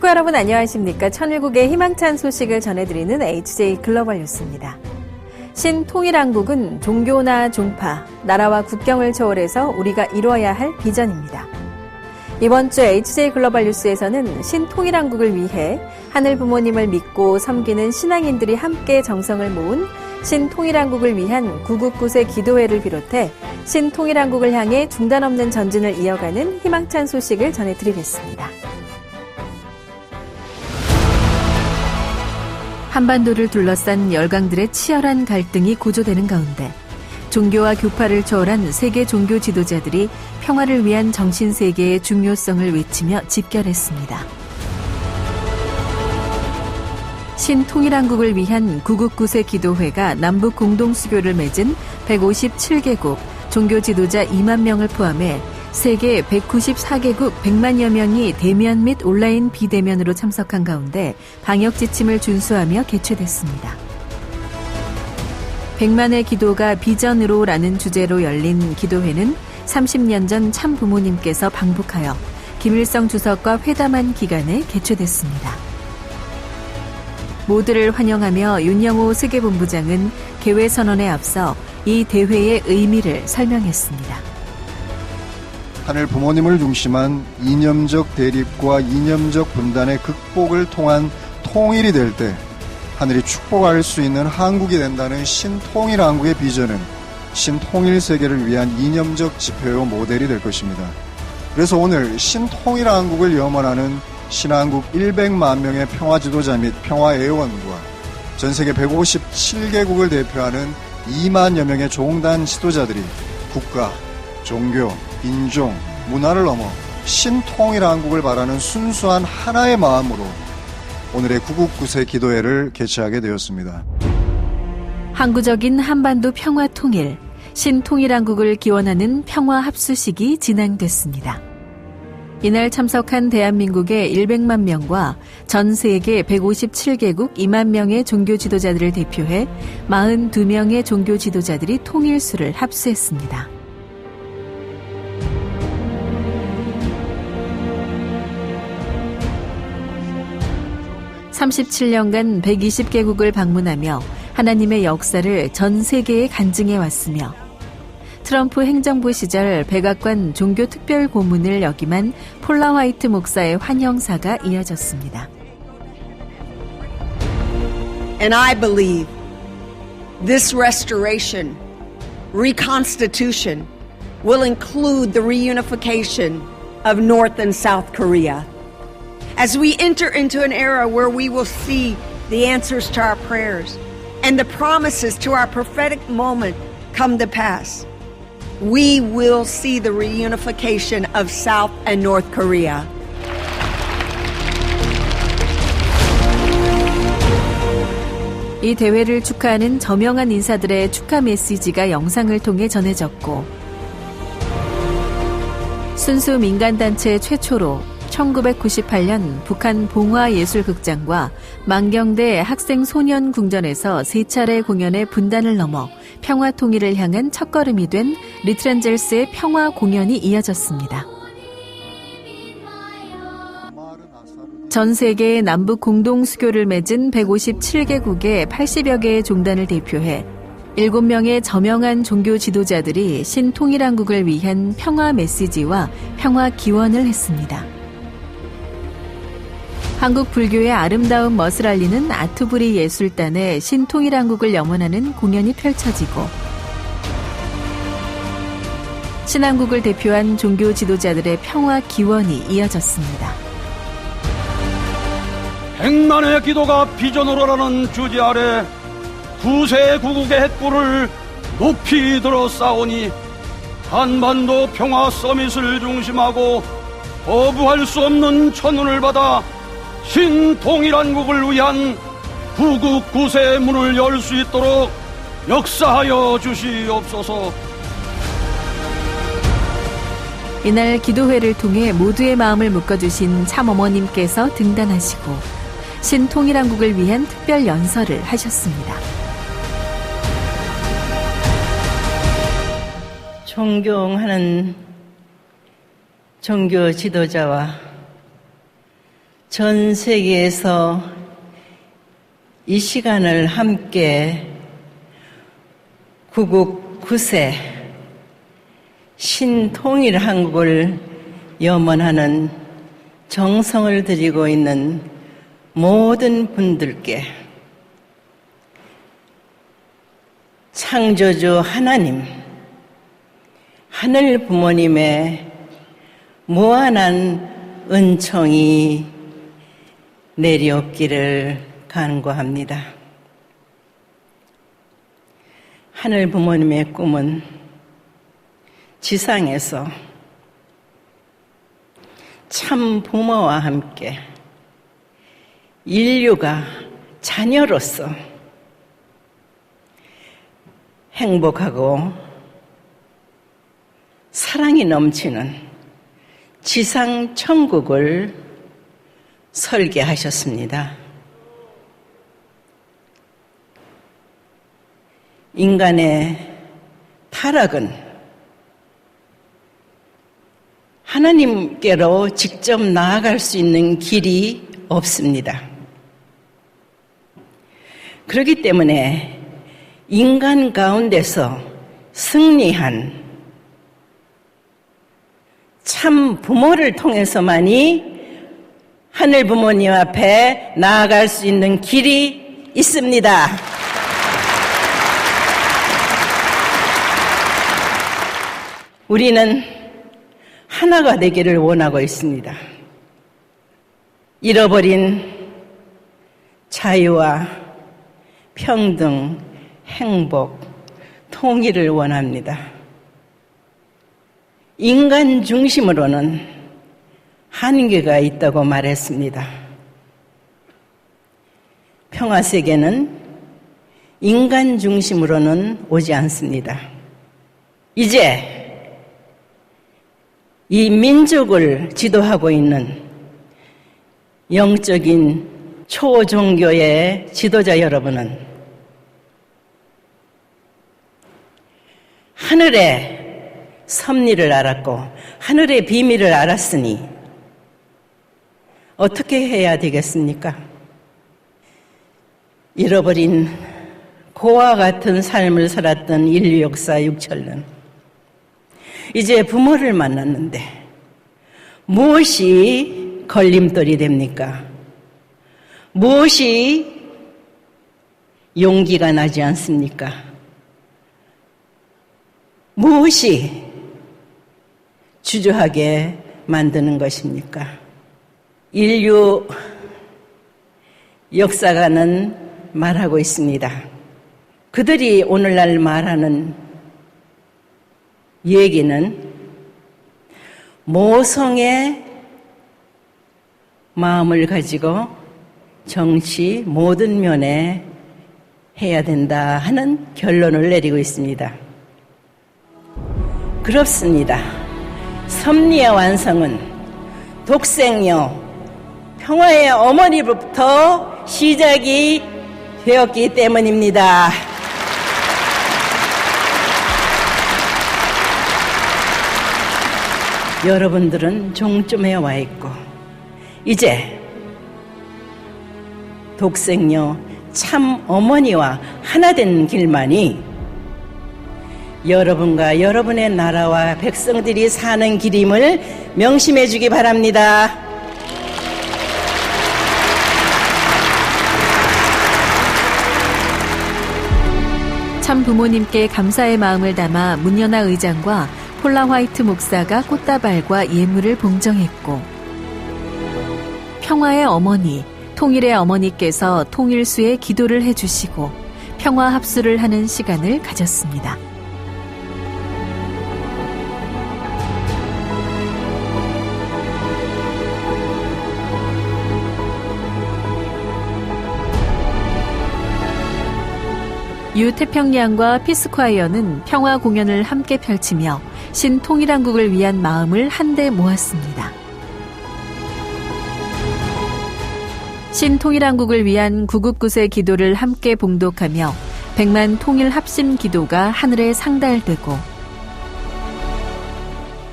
식구 여러분 안녕하십니까? 천일국의 희망찬 소식을 전해드리는 HJ 글로벌 뉴스입니다. 신통일한국은 종교나 종파, 나라와 국경을 초월해서 우리가 이뤄야 할 비전입니다. 이번 주 HJ 글로벌 뉴스에서는 신통일한국을 위해 하늘 부모님을 믿고 섬기는 신앙인들이 함께 정성을 모은 신통일한국을 위한 구국구세 기도회를 비롯해 신통일한국을 향해 중단 없는 전진을 이어가는 희망찬 소식을 전해드리겠습니다. 한반도를 둘러싼 열강들의 치열한 갈등이 고조되는 가운데 종교와 교파를 초월한 세계 종교 지도자들이 평화를 위한 정신세계의 중요성을 외치며 집결했습니다. 신통일한국을 위한 구국구세 기도회가 남북 공동수교를 맺은 157개국 종교 지도자 2만 명을 포함해 세계 194개국 100만여 명이 대면 및 온라인 비대면으로 참석한 가운데 방역 지침을 준수하며 개최됐습니다. 100만의 기도가 비전으로라는 주제로 열린 기도회는 30년 전 참 부모님께서 방북하여 김일성 주석과 회담한 기간에 개최됐습니다. 모두를 환영하며 윤영호 세계본부장은 개회 선언에 앞서 이 대회의 의미를 설명했습니다. 하늘 부모님을 중심한 이념적 대립과 이념적 분단의 극복을 통한 통일이 될 때 하늘이 축복할 수 있는 한국이 된다는 신통일한국의 비전은 신통일 세계를 위한 이념적 지표요 모델이 될 것입니다. 그래서 오늘 신통일한국을 염원하는 신한국 100만 명의 평화 지도자 및 평화 애원과 전 세계 157개국을 대표하는 2만여 명의 종단 지도자들이 국가, 종교, 인종, 문화를 넘어 신통일한국을 바라는 순수한 하나의 마음으로 오늘의 구국구세 기도회를 개최하게 되었습니다. 항구적인 한반도 평화 통일, 신통일한국을 기원하는 평화 합수식이 진행됐습니다. 이날 참석한 대한민국의 100만 명과 전 세계 157개국 2만 명의 종교 지도자들을 대표해 42명의 종교 지도자들이 통일수를 합수했습니다. (37년간) 120개국을 방문하며 하나님의 역사를 전 세계에 간증해 왔으며 트럼프 행정부 시절 백악관 종교특별 고문을 역임한 폴라 화이트 목사의 환영사가 이어졌습니다. And I believe this restoration, reconstitution will include the reunification of North and South Korea. As we enter into an era where we will see the answers to our prayers and the promises to our prophetic moment come to pass, we will see the reunification of South and North Korea. 이 대회를 축하하는 저명한 인사들의 축하 메시지가 영상을 통해 전해졌고 순수 민간단체 최초로 1998년 북한 봉화예술극장과 만경대 학생소년궁전에서 3차례 공연의 분단을 넘어 평화 통일을 향한 첫걸음이 된 리트렌젤스의 평화 공연이 이어졌습니다. 전 세계의 남북 공동수교를 맺은 157개국의 80여 개의 종단을 대표해 7명의 저명한 종교 지도자들이 신통일한국을 위한 평화 메시지와 평화 기원을 했습니다. 한국 불교의 아름다운 멋을 알리는 아투브리 예술단의 신통일한국을 염원하는 공연이 펼쳐지고 신한국을 대표한 종교 지도자들의 평화 기원이 이어졌습니다. 100만의 기도가 비전으로라는 주제 아래 구세 구국의 횃불을 높이 들어 쌓으니 한반도 평화 서밋을 중심하고 거부할 수 없는 천운을 받아 신통일한국을 위한 구국구세의 문을 열 수 있도록 역사하여 주시옵소서. 이날 기도회를 통해 모두의 마음을 묶어주신 참어머님께서 등단하시고 신통일한국을 위한 특별 연설을 하셨습니다. 존경하는 종교 지도자와 전 세계에서 이 시간을 함께 구국 9세 신통일 한국을 염원하는 정성을 들이고 있는 모든 분들께 창조주 하나님, 하늘 부모님의 무한한 은총이 내리옵기를 간구합니다. 하늘 부모님의 꿈은 지상에서 참 부모와 함께 인류가 자녀로서 행복하고 사랑이 넘치는 지상 천국을 설계하셨습니다. 인간의 타락은 하나님께로 직접 나아갈 수 있는 길이 없습니다. 그렇기 때문에 인간 가운데서 승리한 참 부모를 통해서만이 하늘 부모님 앞에 나아갈 수 있는 길이 있습니다. 우리는 하나가 되기를 원하고 있습니다. 잃어버린 자유와 평등, 행복, 통일을 원합니다. 인간 중심으로는 한계가 있다고 말했습니다. 평화세계는 인간 중심으로는 오지 않습니다. 이제 이 민족을 지도하고 있는 영적인 초종교의 지도자 여러분은 하늘의 섭리를 알았고 하늘의 비밀을 알았으니 어떻게 해야 되겠습니까? 잃어버린 고와 같은 삶을 살았던 인류 역사 6천년, 이제 부모를 만났는데 무엇이 걸림돌이 됩니까? 무엇이 용기가 나지 않습니까? 무엇이 주저하게 만드는 것입니까? 인류 역사가는 말하고 있습니다. 그들이 오늘날 말하는 얘기는 모성의 마음을 가지고 정치 모든 면에 해야 된다 하는 결론을 내리고 있습니다. 그렇습니다. 섭리의 완성은 독생녀, 평화의 어머니부터 시작이 되었기 때문입니다. 여러분들은 종점에 와 있고 이제 독생녀 참 어머니와 하나 된 길만이 여러분과 여러분의 나라와 백성들이 사는 길임을 명심해 주기 바랍니다. 참 부모님께 감사의 마음을 담아 문연아 의장과 폴라 화이트 목사가 꽃다발과 예물을 봉정했고, 평화의 어머니, 통일의 어머니께서 통일수에 기도를 해주시고 평화 합수를 하는 시간을 가졌습니다. 유태평양과 피스콰이어는 평화 공연을 함께 펼치며 신통일한국을 위한 마음을 한데 모았습니다. 신통일한국을 위한 구국구세 기도를 함께 봉독하며 백만 통일 합심 기도가 하늘에 상달되고,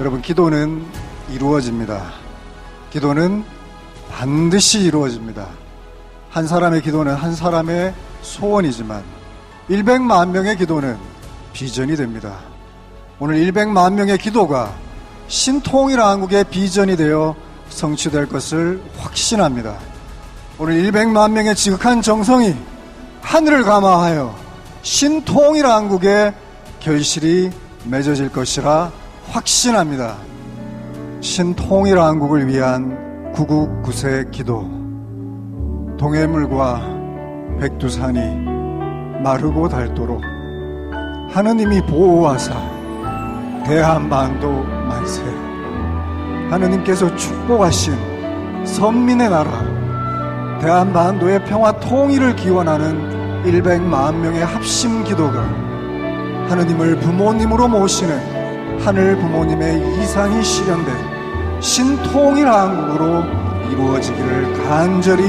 여러분, 기도는 이루어집니다. 기도는 반드시 이루어집니다. 한 사람의 기도는 한 사람의 소원이지만 100만 명의 기도는 비전이 됩니다. 오늘 100만 명의 기도가 신통일 한국의 비전이 되어 성취될 것을 확신합니다. 오늘 100만 명의 지극한 정성이 하늘을 감화하여 신통일 한국의 결실이 맺어질 것이라 확신합니다. 신통일 한국을 위한 구국구세 기도. 동해물과 백두산이 마르고 닳도록 하느님이 보호하사 대한반도 만세. 하느님께서 축복하신 선민의 나라 대한반도의 평화 통일을 기원하는 100만 명의 합심 기도가 하느님을 부모님으로 모시는 하늘 부모님의 이상이 실현된 신통일 한국으로 이루어지기를 간절히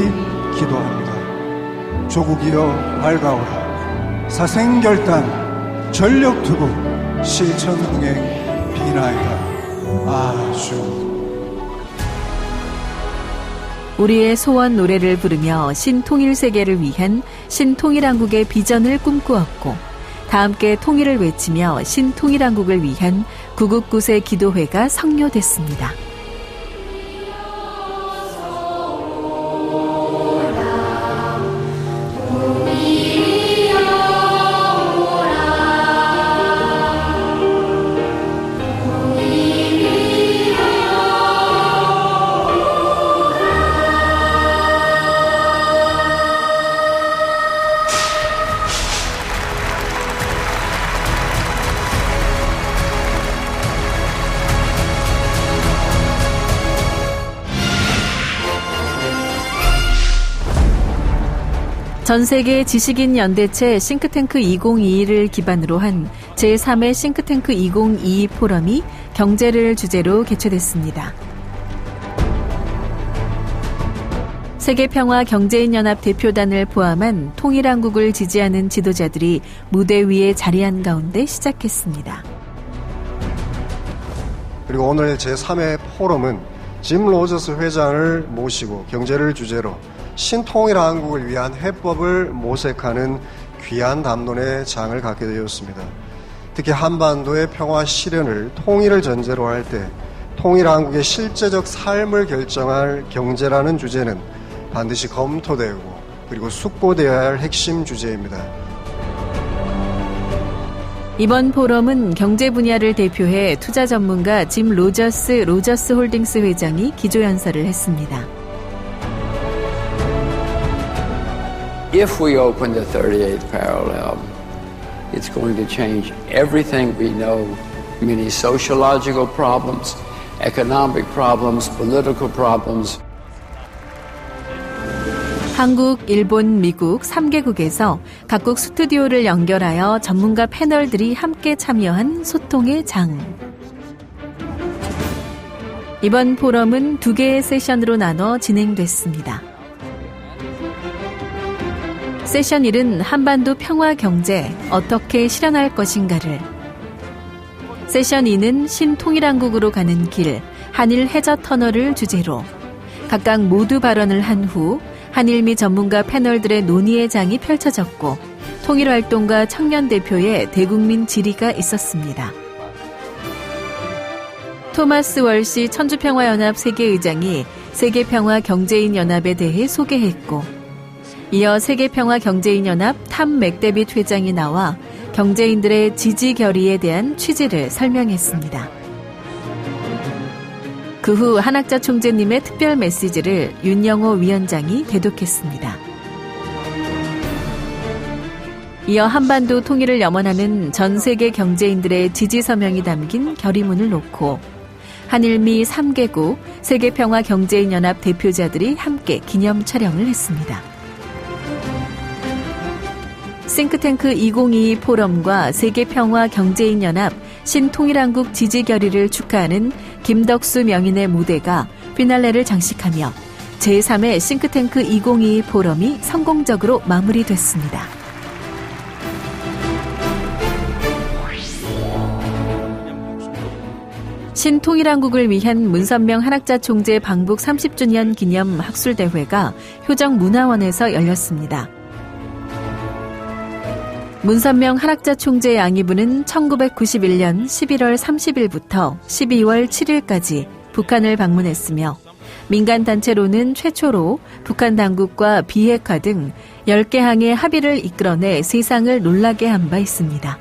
기도합니다. 조국이여 밝아오라. 사생결단 전력투구 실천궁행 비나이다. 아주 우리의 소원 노래를 부르며 신통일 세계를 위한 신통일 한국의 비전을 꿈꾸었고 다 함께 통일을 외치며 신통일 한국을 위한 구국구세 기도회가 성료됐습니다. 전 세계 지식인 연대체 싱크탱크 2022를 기반으로 한 제3회 싱크탱크 2022 포럼이 경제를 주제로 개최됐습니다. 세계평화 경제인연합 대표단을 포함한 통일한국을 지지하는 지도자들이 무대 위에 자리한 가운데 시작했습니다. 그리고 오늘 제3회 포럼은 짐 로저스 회장을 모시고 경제를 주제로 신통일 한국을 위한 해법을 모색하는 귀한 담론의 장을 갖게 되었습니다. 특히 한반도의 평화 실현을 통일을 전제로 할 때 통일 한국의 실제적 삶을 결정할 경제라는 주제는 반드시 검토되고 그리고 숙고되어야 할 핵심 주제입니다. 이번 포럼은 경제 분야를 대표해 투자 전문가 짐 로저스 홀딩스 회장이 기조연설을 했습니다. If we open the 38th parallel, it's going to change everything we know, many sociological problems, economic problems, political problems. 한국, 일본, 미국 3개국에서 각국 스튜디오를 연결하여 전문가 패널들이 함께 참여한 소통의 장. 이번 포럼은 2개의 세션으로 나눠 진행됐습니다. 세션 1은 한반도 평화 경제 어떻게 실현할 것인가를, 세션 2는 신통일한국으로 가는 길 한일 해저 터널을 주제로 각각 모두 발언을 한 후 한일미 전문가 패널들의 논의의 장이 펼쳐졌고 통일활동가 청년 대표의 대국민 질의가 있었습니다. 토마스 월시 천주평화연합 세계의장이 세계평화경제인연합에 대해 소개했고 이어 세계평화경제인연합 탐 맥데빗 회장이 나와 경제인들의 지지 결의에 대한 취지를 설명했습니다. 그 후 한학자 총재님의 특별 메시지를 윤영호 위원장이 대독했습니다. 이어 한반도 통일을 염원하는 전 세계 경제인들의 지지 서명이 담긴 결의문을 놓고 한일미 3개국 세계평화경제인연합 대표자들이 함께 기념 촬영을 했습니다. 싱크탱크 2022 포럼과 세계평화경제인연합 신통일한국 지지 결의를 축하하는 김덕수 명인의 무대가 피날레를 장식하며 제3회 싱크탱크 2022 포럼이 성공적으로 마무리됐습니다. 신통일한국을 위한 문선명 한학자 총재 방북 30주년 기념 학술대회가 효정문화원에서 열렸습니다. 문선명 한학자 총재 양이부는 1991년 11월 30일부터 12월 7일까지 북한을 방문했으며 민간단체로는 최초로 북한 당국과 비핵화 등 10개 항의 합의를 이끌어내 세상을 놀라게 한 바 있습니다.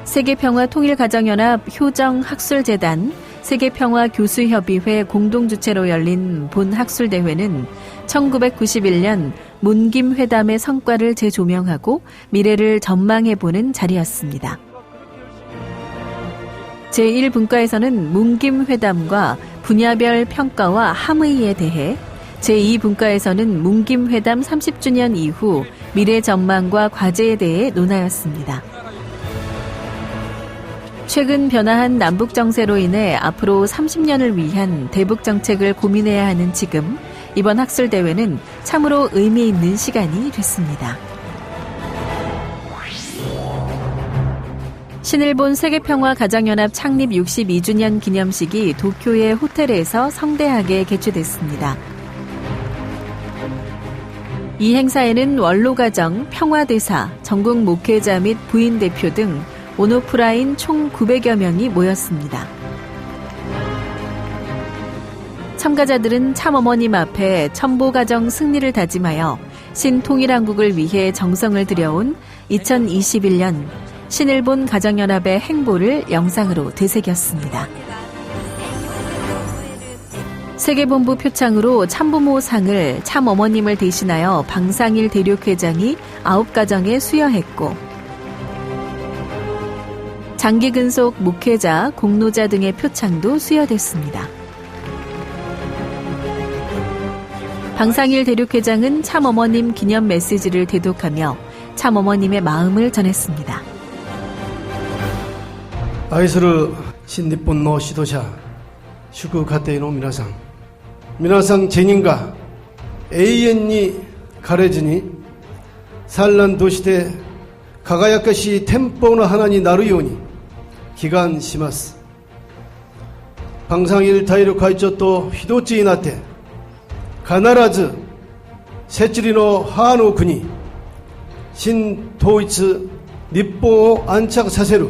세계평화통일가정연합 효정학술재단, 세계평화교수협의회 공동주최로 열린 본 학술대회는 1991년 문김회담의 성과를 재조명하고 미래를 전망해보는 자리였습니다. 제1분과에서는 문김회담과 분야별 평가와 함의에 대해, 제2분과에서는 문김회담 30주년 이후 미래 전망과 과제에 대해 논하였습니다. 최근 변화한 남북 정세로 인해 앞으로 30년을 위한 대북 정책을 고민해야 하는 지금, 이번 학술대회는 참으로 의미 있는 시간이 됐습니다. 신일본 세계평화가정연합 창립 62주년 기념식이 도쿄의 호텔에서 성대하게 개최됐습니다. 이 행사에는 원로가정, 평화대사, 전국 목회자 및 부인 대표 등 온오프라인 총 900여 명이 모였습니다. 참가자들은 참어머님 앞에 첨보가정 승리를 다짐하여 신통일한국을 위해 정성을 들여온 2021년 신일본 가정연합의 행보를 영상으로 되새겼습니다. 세계본부 표창으로 참부모상을 참어머님을 대신하여 방상일 대륙회장이 9가정에 수여했고, 장기근속 목회자, 공로자 등의 표창도 수여됐습니다. 방상일 대륙회장은 참어머님 기념 메시지를 대독하며 참어머님의 마음을 전했습니다. 愛する新日本の指導者、祝家庭の皆さん全員が永遠に枯れずに燦爛として輝かしい天保の花になるように祈願します。방상일大陸会長と一つになって必ず摂理の母の国、新統一日本を安着させる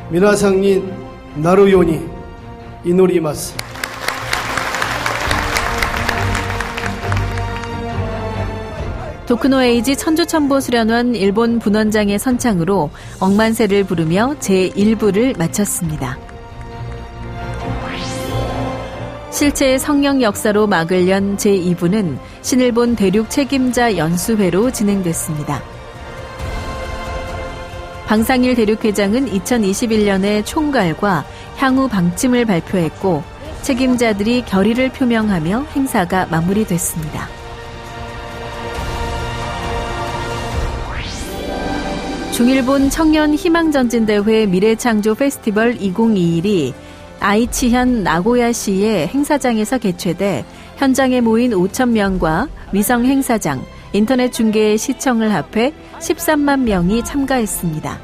皆さんになるように祈ります。 도쿠노 에이지 천주천보 수련원 일본 분원장의 선창으로 억만세를 부르며 제1부를 마쳤습니다. 실체의 성령 역사로 막을 연 제2부는 신일본 대륙 책임자 연수회로 진행됐습니다. 방상일 대륙회장은 2021년에 총괄과 향후 방침을 발표했고, 책임자들이 결의를 표명하며 행사가 마무리됐습니다. 중일본 청년 희망전진대회 미래창조 페스티벌 2021이 아이치현 나고야시의 행사장에서 개최돼 현장에 모인 5,000명과 위성 행사장, 인터넷 중계의 시청을 합해 13만 명이 참가했습니다.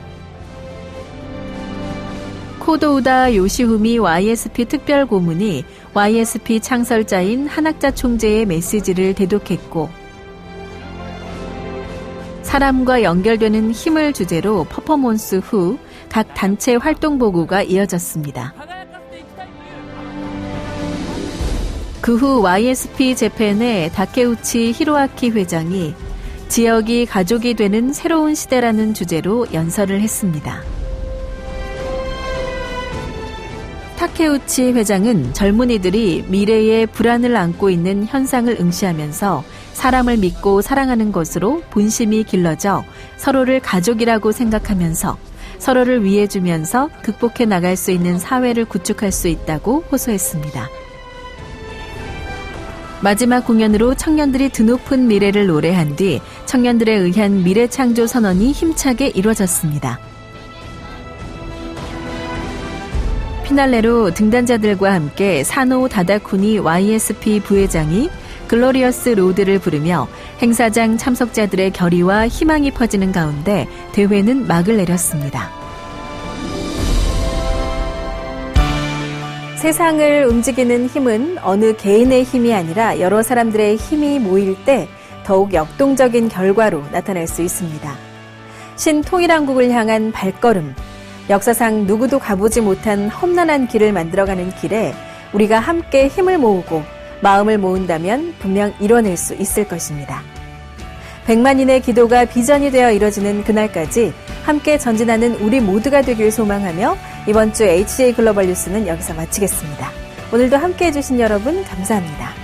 코도우다 요시후미 YSP 특별고문이 YSP 창설자인 한학자 총재의 메시지를 대독했고, 사람과 연결되는 힘을 주제로 퍼포먼스 후 각 단체 활동 보고가 이어졌습니다. 그 후 YSP 재팬의 다케우치 히로아키 회장이 지역이 가족이 되는 새로운 시대라는 주제로 연설을 했습니다. 타케우치 회장은 젊은이들이 미래에 불안을 안고 있는 현상을 응시하면서 사람을 믿고 사랑하는 것으로 본심이 길러져 서로를 가족이라고 생각하면서 서로를 위해주면서 극복해 나갈 수 있는 사회를 구축할 수 있다고 호소했습니다. 마지막 공연으로 청년들이 드높은 미래를 노래한 뒤 청년들에 의한 미래창조 선언이 힘차게 이루어졌습니다. 피날레로 등단자들과 함께 사노 다다쿠니 YSP 부회장이 글로리어스 로드를 부르며 행사장 참석자들의 결의와 희망이 퍼지는 가운데 대회는 막을 내렸습니다. 세상을 움직이는 힘은 어느 개인의 힘이 아니라 여러 사람들의 힘이 모일 때 더욱 역동적인 결과로 나타날 수 있습니다. 신통일한국을 향한 발걸음, 역사상 누구도 가보지 못한 험난한 길을 만들어가는 길에 우리가 함께 힘을 모으고 마음을 모은다면 분명 이뤄낼 수 있을 것입니다. 100만인의 기도가 비전이 되어 이뤄지는 그날까지 함께 전진하는 우리 모두가 되길 소망하며 이번 주 HJ 글로벌 뉴스는 여기서 마치겠습니다. 오늘도 함께해 주신 여러분 감사합니다.